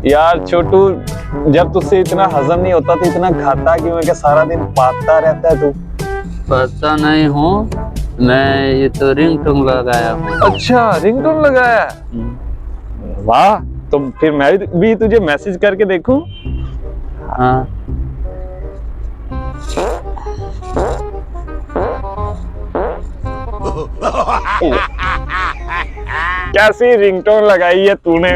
यार छोटू, जब तुझसे इतना हजम नहीं होता तो इतना खाता क्यों है कि सारा दिन पाता रहता है तू? पता नहीं हूँ, मैं ये तो रिंगटोन लगाया हूँ। अच्छा, रिंगटोन लगाया है? वाह, तो फिर मैं भी तुझे मैसेज करके देखूं? हाँ। कैसी रिंगटोन लगाई है तूने?